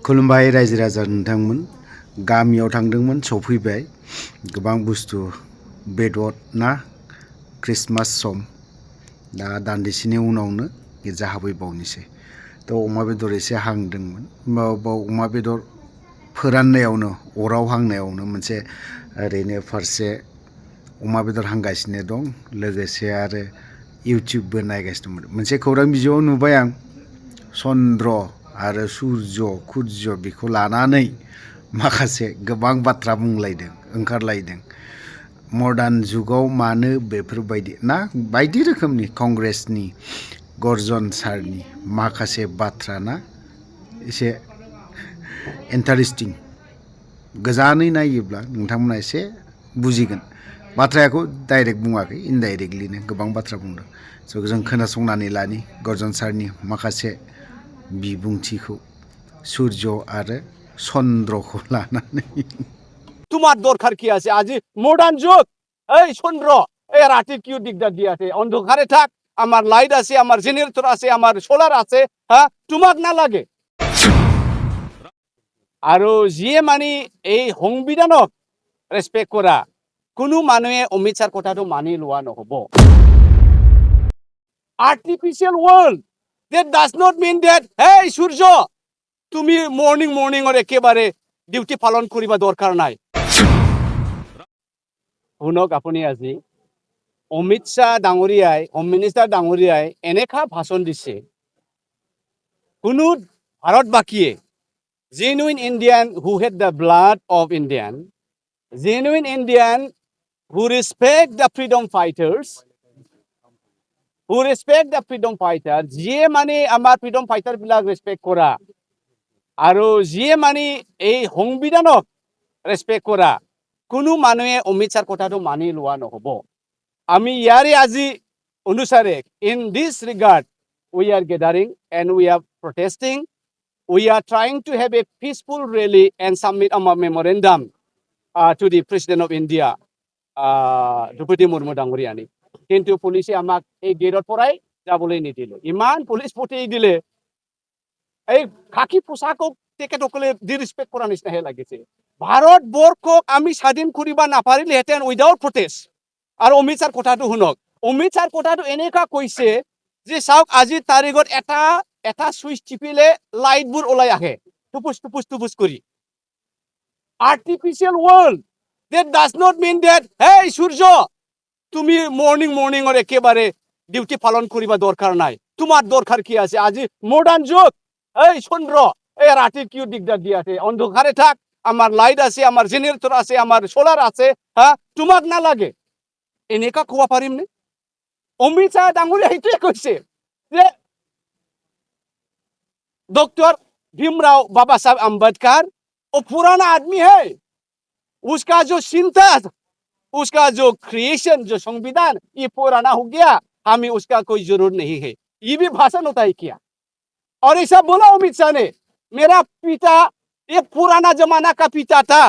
खुलुमबाय रायजो राजा नोंथांमोन गामियाव थांदोंमोन सफैबाय गोबां बुस्थु बेदर ना क्रिसमास सम दा दान्दिसेनि उनावनो गिर्जा हाबहैबावनोसै थ' अमा बेदर एसे हांदोंमोन बाव अमा बेदर फोराननायावनो अराव हांनायावनो मोनसे ओरैनो फारसे अमा बेदर हांगासिनो दं लोगोसे आरो इउटिउबबो नायगासिनो दंमोन मोनसे खौरां बिजोङाव नुबाय आं चन्द्र आरो कुर्ज बेखौ लानानै माखासे गोबां बाथ्रा बुंलायदों ओंखारलायदों मडार्न जुगाव मानो बेफोरबायदि ना बायदि रोखोमनि कंग्रेसनि गर्जन सारनि माखासे बाथ्रा ना एसे इन्टारेस्टिं गोजानै नायोब्ला नोंथांमोना एसे बुजिगोन बाथ्राखौ डाइरेक्ट बुङाखै इनडाइरेक्टलिनो गोबां बाथ्रा बुंदों स' जों खोनासंनानै लानि गर्जन सारनि माखासे बिबुंथिखौ सूर्य आरो चन्द्रखौ लानानै তোমার দরকার কি আছে আজি মডার্ন যুগ এই চন্দ্র এই রাতে কিউ দিগদার দিয়ে আছে অন্ধকারে থাক আমার লাইট আছে আমার জেনারেটর আছে আমার সোলার আছে হ্যাঁ তোমাক না লাগে আৰু যিয়ে মানি এই সংবিধানক ৰেসপেক্ট কৰা কোনো মানুহে অমিত শ্বাহৰ কথাটো মানি লোৱা নহ'ব artificial world that does not mean that hey সূৰ্য তুমি মৰ্নিঙৰ একেবাৰে ডিউটি পালন কৰিবা দৰকাৰ নাই শুনক আপুনি আজি অমিত শ্বাহ ডাঙৰীয়াই হোম মিনিষ্টাৰ ডাঙৰীয়াই এনেকা ভাষণ দিছে কোনো ভাৰতবাসীয়ে genuine Indian who had the blood of Indian genuine Indian who respect the freedom fighters যিয়ে মানে আমাৰ freedom fighter বিলাক ৰেসপেক্ট কৰা আৰু যিয়ে মানে এই সংবিধানক ৰেসপেক্ট কৰা কোনো মানুহে অমিত শ্বাহৰ কথাটো মানি লোৱা নহ'ব আমি ইয়াৰে আজি অনুসাৰে in this regard we are gathering and we are protesting we are trying to have a peaceful rally and submit a memorandum to the President of India Drupadi Murmu ডাঙৰীয়ানী কিন্তু পুলিচে আমাক এই গেটৰ পৰাই যাবলৈ নিদিলে ইমান পুলিচ পঠিয়াই দিলে এই খাকি পোছাকক তেখেতসকলে ডিৰেসপেক্ট কৰা নিচিনাহে লাগিছে ভাৰতবৰ্ষক আমি স্বাধীন কৰিব নাপাৰিলেহেঁতেন উইদাউট প্ৰটেষ্ট আৰু অমিত শ্বাহৰ কথাটো শুনক অমিত শ্বাহৰ কথাটো এনেকুৱা কৈছে যে চাওক আজিৰ তাৰিখত এটা সুইচ টিপিলে লাইটবোৰ ওলাই আহে টুপুচ কৰি artificial world that does not mean that hey সূৰ্য তুমি মৰ্নিঙৰ একেবাৰে ডিউটি পালন কৰিবা দৰকাৰ নাই তোমাৰ দৰকাৰ কি আছে আজি মডাৰ্ন যুগ এই চন্দ্ৰ এই ৰাতে কিউ দিগদাৰ দিয়ে আছে অন্ধকাৰে থাক আমাৰ লাইট আছে আমাৰ জেনাৰেটৰ আছে আমাৰ সোলাৰ আছে হ্যাঁ তোমাক না লাগে এনেকা ক'ব পাৰিম নে অমিত শ্বাহ ডাঙৰীয়া সেইটোৱে কৈছে যে डॉक्टर भीमराव बाबा साहब अम्बेडकर वो पुराना आदमी है उसका जो चिंता उसका जो क्रिएशन जो संविधान ये पुराना हो गया हमें उसका कोई जरूरत नहीं है ये भी भाषण होता है क्या और ऐसा बोला अमित शाह ने मेरा पिता ये पुराना जमाना का पिता था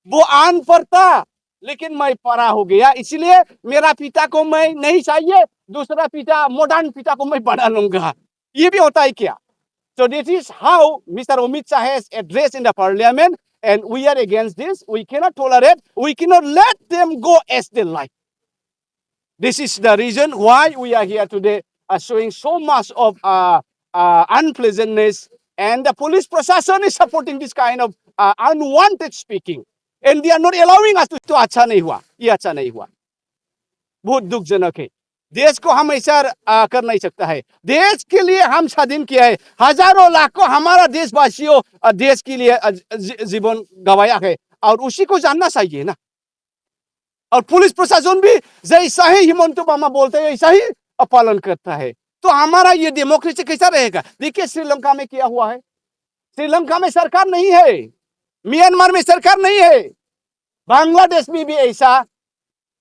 वो अनपढ़ था लेकिन मैं पढ़ा हो गया इसलिए मेरा पिता को मैं नहीं चाहिए दूसरा पिता मॉडर्न पिता को मैं बना लूंगा ये भी होता है क्या So this is how Mr. Amit Shah has addressed in the parliament and we are against this. We cannot tolerate, we cannot let them go as they like. This is the reason why we are here today showing so much of unpleasantness and the police procession is supporting this kind of unwanted speaking. And they are not allowing us to अच्छा नहीं हुआ, ये अच्छा नहीं हुआ. बहुत दुखजनक है. देश को हम ऐसा कर नहीं सकता है देश के लिए हम स्वाधीन किया है हजारों लाखों हमारा देशवासियों देश के लिए जीवन गवाया है और उसी को जानना चाहिए ना और पुलिस प्रशासन भी जैसा ही हिमंत वर्मा बोलते हैं ऐसा ही पालन करता है तो हमारा ये डेमोक्रेसी कैसा रहेगा देखिए श्रीलंका में क्या हुआ है श्रीलंका में सरकार नहीं है म्यांमार में सरकार नहीं है बांग्लादेश में भी ऐसा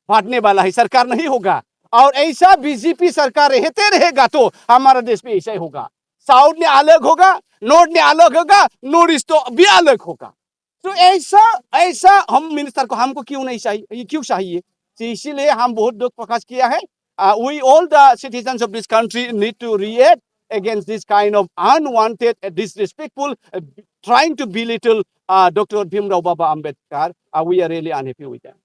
बांटने वाला है सरकार नहीं होगा और ऐसा बीजेपी सरकार रहते रहेगा तो हमारा देश में ऐसा ही होगा साउथ में अलग होगा नॉर्थ में अलग होगा नॉर्थ ईस्ट तो भी अलग होगा तो ऐसा हम मिनिस्टर को हमको क्यों नहीं चाहिए क्यों चाहिए तो इसीलिए हम बहुत दुख प्रकाश किया है we all the citizens of this country need to react against this kind of unwanted, disrespectful, trying to belittle Dr. Bhimrao Baba Ambedkar. We are really unhappy with that.